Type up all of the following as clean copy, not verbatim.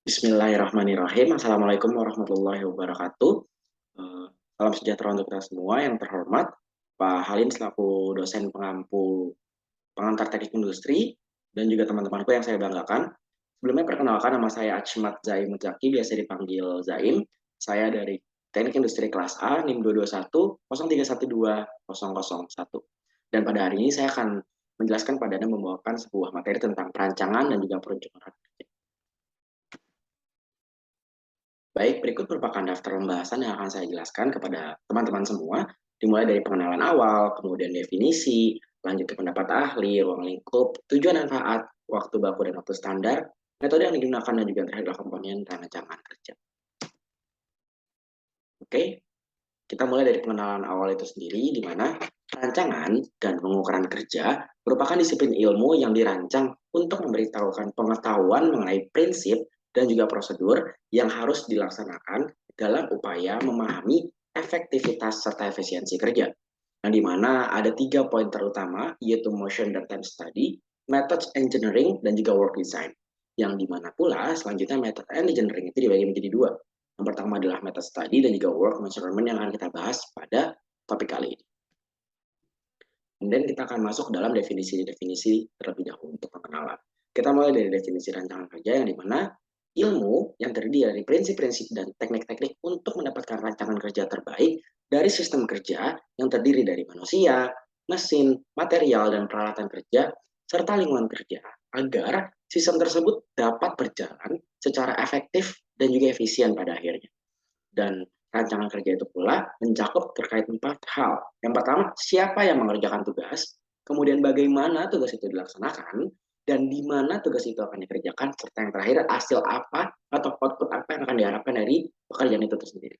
Bismillahirrahmanirrahim. Assalamualaikum warahmatullahi wabarakatuh. Salam sejahtera untuk kita semua yang terhormat. Pak Halim selaku dosen pengantar teknik industri dan juga teman-temanku yang saya banggakan. Sebelumnya perkenalkan, nama saya Achmat Zaim Muzaki, biasa dipanggil Zaim. Saya dari Teknik Industri Kelas A, NIM 221 0312 001. Dan pada hari ini saya akan menjelaskan pada Anda membawakan sebuah materi tentang perancangan dan juga perencanaan. Baik, berikut merupakan daftar pembahasan yang akan saya jelaskan kepada teman-teman semua, dimulai dari pengenalan awal, kemudian definisi, lanjut ke pendapat ahli, ruang lingkup, tujuan manfaat, waktu baku dan waktu standar, metode yang digunakan dan juga terakhir komponen rancangan kerja. Oke, kita mulai dari pengenalan awal itu sendiri, di mana rancangan dan pengukuran kerja merupakan disiplin ilmu yang dirancang untuk memberitahukan pengetahuan mengenai prinsip dan juga prosedur yang harus dilaksanakan dalam upaya memahami efektivitas serta efisiensi kerja. Yang dimana ada 3 poin terutama, yaitu motion dan time study, methods engineering, dan juga work design. Yang dimana pula selanjutnya method engineering itu dibagi menjadi 2. Yang pertama adalah method study dan juga work measurement yang akan kita bahas pada topik kali ini. Kemudian kita akan masuk dalam definisi-definisi terlebih dahulu untuk pengenalan. Kita mulai dari definisi rancangan kerja yang dimana ilmu yang terdiri dari prinsip-prinsip dan teknik-teknik untuk mendapatkan rancangan kerja terbaik dari sistem kerja yang terdiri dari manusia, mesin, material, dan peralatan kerja, serta lingkungan kerja, agar sistem tersebut dapat berjalan secara efektif dan juga efisien pada akhirnya. Dan rancangan kerja itu pula mencakup terkait 4 hal. Yang pertama, siapa yang mengerjakan tugas, kemudian bagaimana tugas itu dilaksanakan, dan di mana tugas itu akan dikerjakan, serta yang terakhir, hasil apa atau output apa yang akan diharapkan dari pekerjaan itu tersendiri.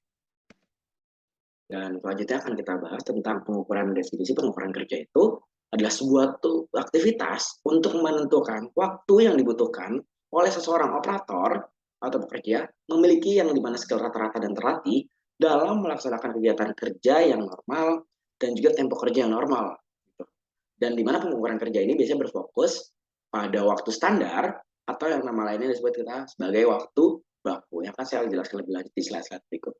Dan selanjutnya akan kita bahas tentang pengukuran definisi pengukuran kerja itu adalah sebuah aktivitas untuk menentukan waktu yang dibutuhkan oleh seseorang operator atau pekerja memiliki yang dimana skill rata-rata dan terlatih dalam melaksanakan kegiatan kerja yang normal dan juga tempo kerja yang normal. Dan dimana pengukuran kerja ini biasanya berfokus pada waktu standar atau yang nama lainnya disebut kita sebagai waktu baku. Yang akan saya jelaskan lebih lanjut di slide-slide berikut.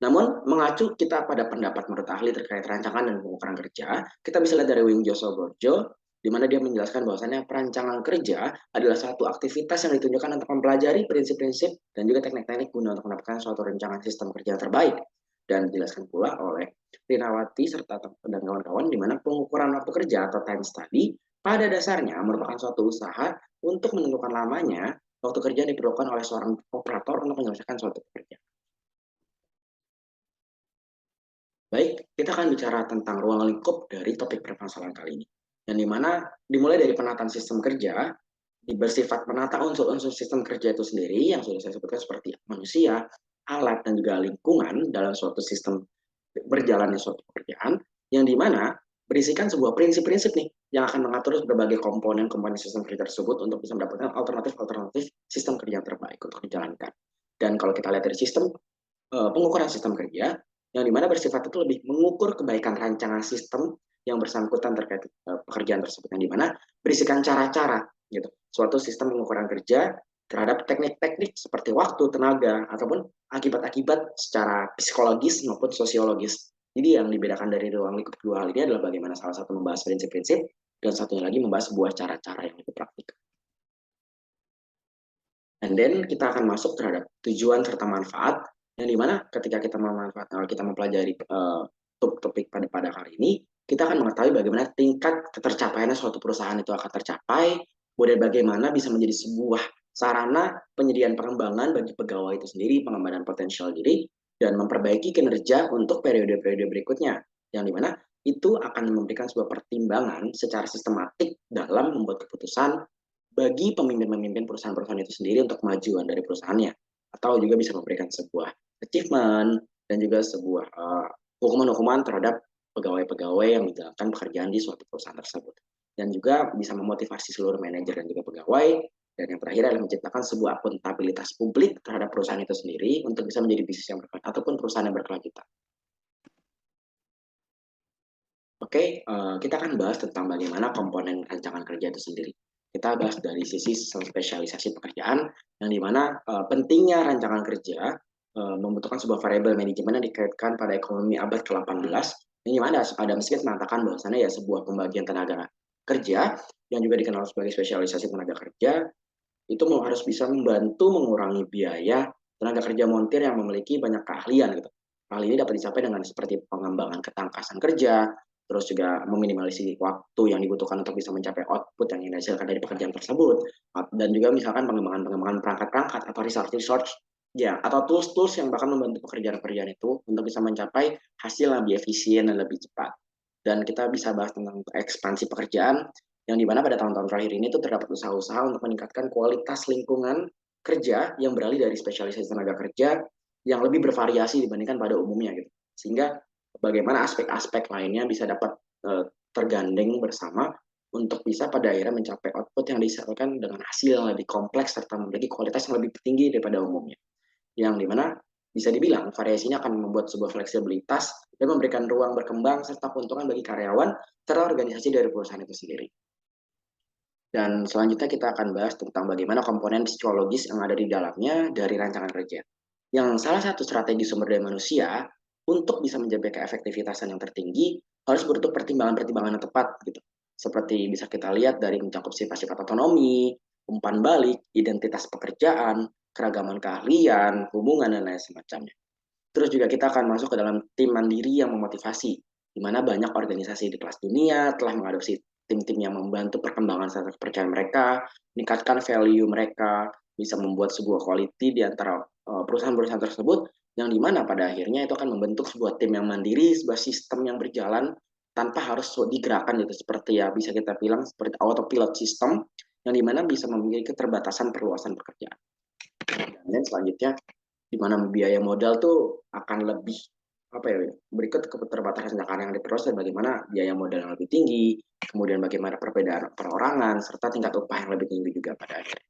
Namun, mengacu kita pada pendapat menurut ahli terkait rancangan dan pengukuran kerja, kita bisa lihat dari Wing Joso Borjo, di mana dia menjelaskan bahwasannya perancangan kerja adalah satu aktivitas yang ditunjukkan untuk mempelajari prinsip-prinsip dan juga teknik-teknik guna untuk mendapatkan suatu rancangan sistem kerja yang terbaik. Dan dijelaskan pula oleh Rinawati serta dan kawan-kawan, di mana pengukuran waktu kerja atau time study pada dasarnya merupakan suatu usaha untuk menentukan lamanya waktu kerja yang diperlukan oleh seorang operator untuk menyelesaikan suatu pekerjaan. Baik, kita akan bicara tentang ruang lingkup dari topik permasalahan kali ini. Yang dimana dimulai dari penataan sistem kerja, bersifat menata unsur-unsur sistem kerja itu sendiri yang sudah saya sebutkan seperti manusia, alat, dan juga lingkungan dalam suatu sistem berjalannya suatu pekerjaan, yang dimana berisikan sebuah prinsip-prinsip nih yang akan mengatur berbagai komponen-komponen sistem kerja tersebut untuk bisa mendapatkan alternatif-alternatif sistem kerja yang terbaik untuk dijalankan. Dan kalau kita lihat dari sistem pengukuran sistem kerja, yang dimana bersifat itu lebih mengukur kebaikan rancangan sistem yang bersangkutan terkait pekerjaan tersebut, yang dimana berisikan cara-cara gitu, suatu sistem pengukuran kerja terhadap teknik-teknik seperti waktu, tenaga, ataupun akibat-akibat secara psikologis maupun sosiologis. Jadi yang dibedakan dari ruang lingkup kedua hal ini adalah bagaimana salah satu membahas prinsip-prinsip dan satunya lagi membahas sebuah cara-cara yang lebih praktik. And then kita akan masuk terhadap tujuan serta manfaat, yang dimana ketika kita memanfaatkan, kita mempelajari topik pada kali ini, kita akan mengetahui bagaimana tingkat ketercapaiannya suatu perusahaan itu akan tercapai, kemudian bagaimana bisa menjadi sebuah sarana penyediaan pengembangan bagi pegawai itu sendiri, pengembangan potensial diri, dan memperbaiki kinerja untuk periode-periode berikutnya, yang dimana itu akan memberikan sebuah pertimbangan secara sistematik dalam membuat keputusan bagi pemimpin-pemimpin perusahaan-perusahaan itu sendiri untuk kemajuan dari perusahaannya, atau juga bisa memberikan sebuah achievement dan juga sebuah hukuman-hukuman terhadap pegawai-pegawai yang menjalankan pekerjaan di suatu perusahaan tersebut, dan juga bisa memotivasi seluruh manajer dan juga pegawai, dan yang terakhir adalah menciptakan sebuah akuntabilitas publik terhadap perusahaan itu sendiri untuk bisa menjadi bisnis yang berkelanjutan ataupun perusahaan yang berkelanjutan. Oke, kita akan bahas tentang bagaimana komponen rancangan kerja itu sendiri. kita bahas dari sisi spesialisasi pekerjaan, yang dimana pentingnya rancangan kerja membutuhkan sebuah variabel manajemen yang dikaitkan pada ekonomi abad ke-18, yang dimana Adam Smith mengatakan bahwasannya ya sebuah pembagian tenaga kerja yang juga dikenal sebagai spesialisasi tenaga kerja itu harus bisa membantu mengurangi biaya tenaga kerja montir yang memiliki banyak keahlian gitu. Hal ini dapat dicapai dengan seperti pengembangan ketangkasan kerja, terus juga meminimalisasi waktu yang dibutuhkan untuk bisa mencapai output yang dihasilkan dari pekerjaan tersebut, dan juga misalkan pengembangan perangkat-perangkat atau research ya, atau tools-tools yang bahkan membantu pekerjaan-pekerjaan itu untuk bisa mencapai hasil yang lebih efisien dan lebih cepat. Dan kita bisa bahas tentang ekspansi pekerjaan, yang dimana pada tahun-tahun terakhir ini tuh terdapat usaha-usaha untuk meningkatkan kualitas lingkungan kerja yang beralih dari spesialisasi tenaga kerja yang lebih bervariasi dibandingkan pada umumnya gitu. Sehingga bagaimana aspek-aspek lainnya bisa dapat tergandeng bersama untuk bisa pada akhirnya mencapai output yang dihasilkan dengan hasil yang lebih kompleks serta memiliki kualitas yang lebih tinggi daripada umumnya. Yang dimana bisa dibilang variasi ini akan membuat sebuah fleksibilitas dan memberikan ruang berkembang serta keuntungan bagi karyawan serta organisasi dari perusahaan itu sendiri. Dan selanjutnya kita akan bahas tentang bagaimana komponen psikologis yang ada di dalamnya dari rancangan kerja. Yang salah satu strategi sumber daya manusia untuk bisa menjaga keefektivitasan yang tertinggi harus butuh pertimbangan-pertimbangan yang tepat gitu. Seperti bisa kita lihat dari mencakup sifat-sifat otonomi, umpan balik, identitas pekerjaan, keragaman keahlian, hubungan, dan lain semacamnya. Terus juga kita akan masuk ke dalam tim mandiri yang memotivasi, di mana banyak organisasi di kelas dunia telah mengadopsi tim-tim yang membantu perkembangan serta kepercayaan mereka, meningkatkan value mereka, bisa membuat sebuah quality di antara perusahaan-perusahaan tersebut, yang dimana pada akhirnya itu akan membentuk sebuah tim yang mandiri, sebuah sistem yang berjalan tanpa harus digerakkan gitu, seperti ya bisa kita bilang seperti autopilot system, yang dimana bisa memiliki keterbatasan perluasan pekerjaan. Dan selanjutnya di mana biaya modal tuh akan lebih apa ya, berikut keterbatasan karena yang diperluas dan bagaimana biaya modal yang lebih tinggi, kemudian bagaimana perbedaan perorangan serta tingkat upah yang lebih tinggi juga pada akhirnya.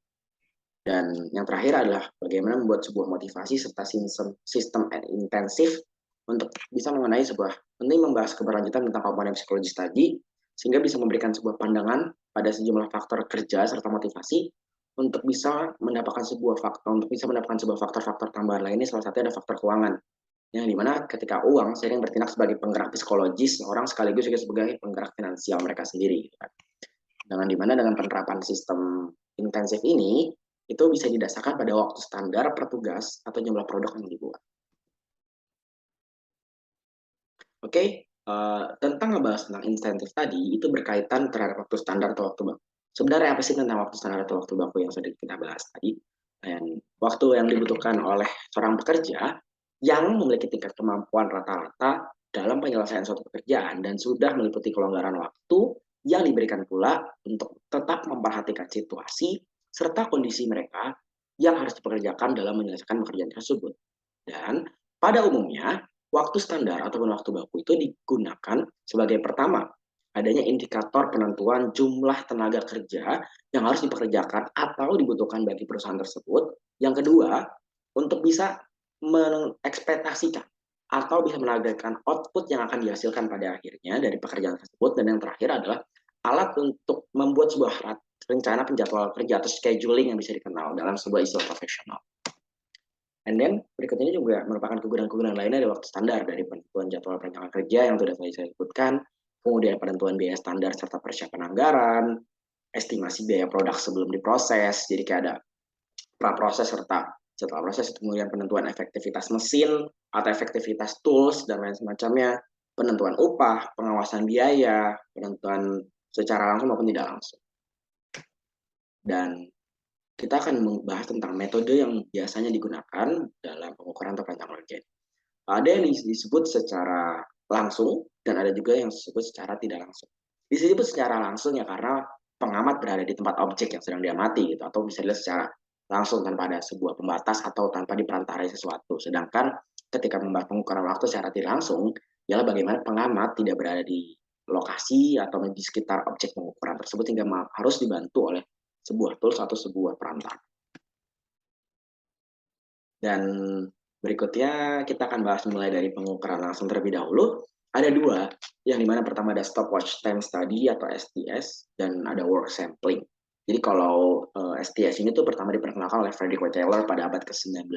Dan yang terakhir adalah bagaimana membuat sebuah motivasi serta sistem intensif untuk bisa mengenai sebuah penting membahas keberlanjutan tentang komponen psikologis tadi, sehingga bisa memberikan sebuah pandangan pada sejumlah faktor kerja serta motivasi untuk bisa mendapatkan sebuah faktor tambahan lainnya. Salah satunya ada faktor keuangan, yang dimana ketika uang sering bertindak sebagai penggerak psikologis orang sekaligus juga sebagai penggerak finansial mereka sendiri. Dengan dimana dengan penerapan sistem intensif ini itu bisa didasarkan pada waktu standar per tugas atau jumlah produk yang dibuat. Oke, tentang ngebahas tentang insentif tadi, itu berkaitan terhadap waktu standar atau waktu baku. Sebenarnya apa sih tentang waktu standar atau waktu baku yang sudah kita bahas tadi? Dan waktu yang dibutuhkan oleh seorang pekerja yang memiliki tingkat kemampuan rata-rata dalam penyelesaian suatu pekerjaan dan sudah meliputi kelonggaran waktu yang diberikan pula untuk tetap memperhatikan situasi serta kondisi mereka yang harus dipekerjakan dalam menyelesaikan pekerjaan tersebut. Dan pada umumnya, waktu standar ataupun waktu baku itu digunakan sebagai pertama, adanya indikator penentuan jumlah tenaga kerja yang harus dipekerjakan atau dibutuhkan bagi perusahaan tersebut. Yang kedua, untuk bisa mengekspektasikan atau bisa menargetkan output yang akan dihasilkan pada akhirnya dari pekerjaan tersebut. Dan yang terakhir adalah alat untuk membuat sebuah rencana penjadwalan kerja atau scheduling yang bisa dikenal dalam sebuah istilah profesional. And then berikutnya juga merupakan kegunaan-kegunaan lainnya dari waktu standar, dari penentuan jadwal perencanaan kerja yang sudah saya sebutkan, kemudian penentuan biaya standar serta persiapan anggaran, estimasi biaya produk sebelum diproses, jadi kayak ada pra-proses serta setelah proses, kemudian penentuan efektivitas mesin atau efektivitas tools dan lain semacamnya, penentuan upah, pengawasan biaya, penentuan secara langsung maupun tidak langsung. Dan kita akan membahas tentang metode yang biasanya digunakan dalam pengukuran atau perencanaan kerja. Ada yang disebut secara langsung dan ada juga yang disebut secara tidak langsung. Disebut secara langsung ya karena pengamat berada di tempat objek yang sedang diamati gitu, atau bisa dilihat secara langsung tanpa ada sebuah pembatas atau tanpa diperantarai sesuatu. Sedangkan ketika membahas pengukuran waktu secara tidak langsung, ialah bagaimana pengamat tidak berada di lokasi atau di sekitar objek pengukuran tersebut hingga harus dibantu oleh sebuah tools atau sebuah perantara. Dan berikutnya kita akan bahas mulai dari pengukuran langsung terlebih dahulu. Ada dua, yang dimana pertama ada stopwatch time study atau STS, dan ada work sampling. Jadi kalau STS ini tuh pertama diperkenalkan oleh Frederick Taylor pada abad ke-19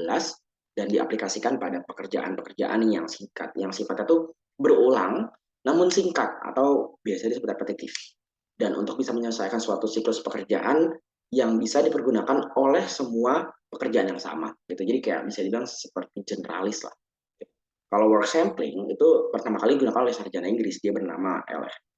dan diaplikasikan pada pekerjaan-pekerjaan yang singkat, yang sifatnya tuh berulang namun singkat atau biasanya disebut repetitif. Dan untuk bisa menyelesaikan suatu siklus pekerjaan yang bisa dipergunakan oleh semua pekerjaan yang sama gitu. Jadi kayak bisa dibilang seperti generalis lah. Kalau work sampling itu pertama kali digunakan oleh sarjana Inggris, dia bernama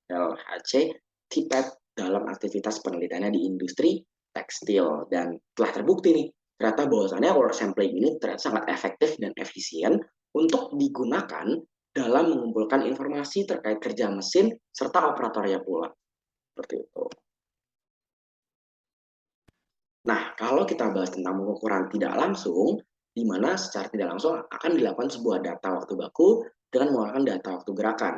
LHC Tippett dalam aktivitas penelitiannya di industri tekstil, dan telah terbukti nih ternyata bahwasannya work sampling ini ternyata sangat efektif dan efisien untuk digunakan dalam mengumpulkan informasi terkait kerja mesin serta operatornya pula. Seperti itu. Nah, kalau kita bahas tentang pengukuran tidak langsung, di mana secara tidak langsung akan dilakukan sebuah data waktu baku dengan menggunakan data waktu gerakan.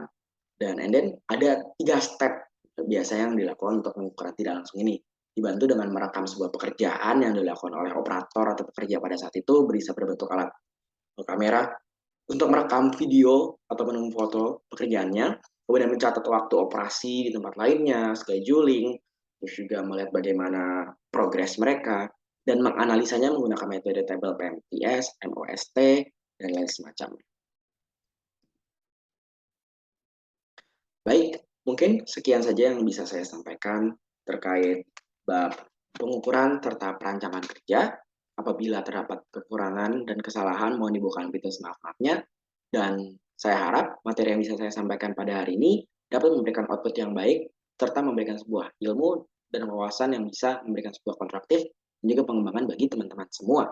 Dan and then ada 3 step biasanya yang dilakukan untuk pengukuran tidak langsung ini. Dibantu dengan merekam sebuah pekerjaan yang dilakukan oleh operator atau pekerja pada saat itu bisa berbentuk alat kamera untuk merekam video atau foto pekerjaannya, kemudian mencatat waktu operasi di tempat lainnya, scheduling, terus juga melihat bagaimana progres mereka, dan menganalisanya menggunakan metode table PMTS, MOST, dan lain semacamnya. Baik, mungkin sekian saja yang bisa saya sampaikan terkait bab pengukuran serta perancangan kerja. Apabila terdapat kekurangan dan kesalahan, mohon dibukakan pintu maaf-maafnya. Dan saya harap materi yang bisa saya sampaikan pada hari ini dapat memberikan output yang baik, serta memberikan sebuah ilmu dan wawasan yang bisa memberikan sebuah kontraktif dan juga pengembangan bagi teman-teman semua.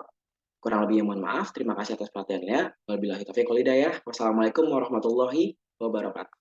Kurang lebihnya mohon maaf. Terima kasih atas perhatiannya. Wabillahi taufiq wal hidayah. Wassalamualaikum warahmatullahi wabarakatuh.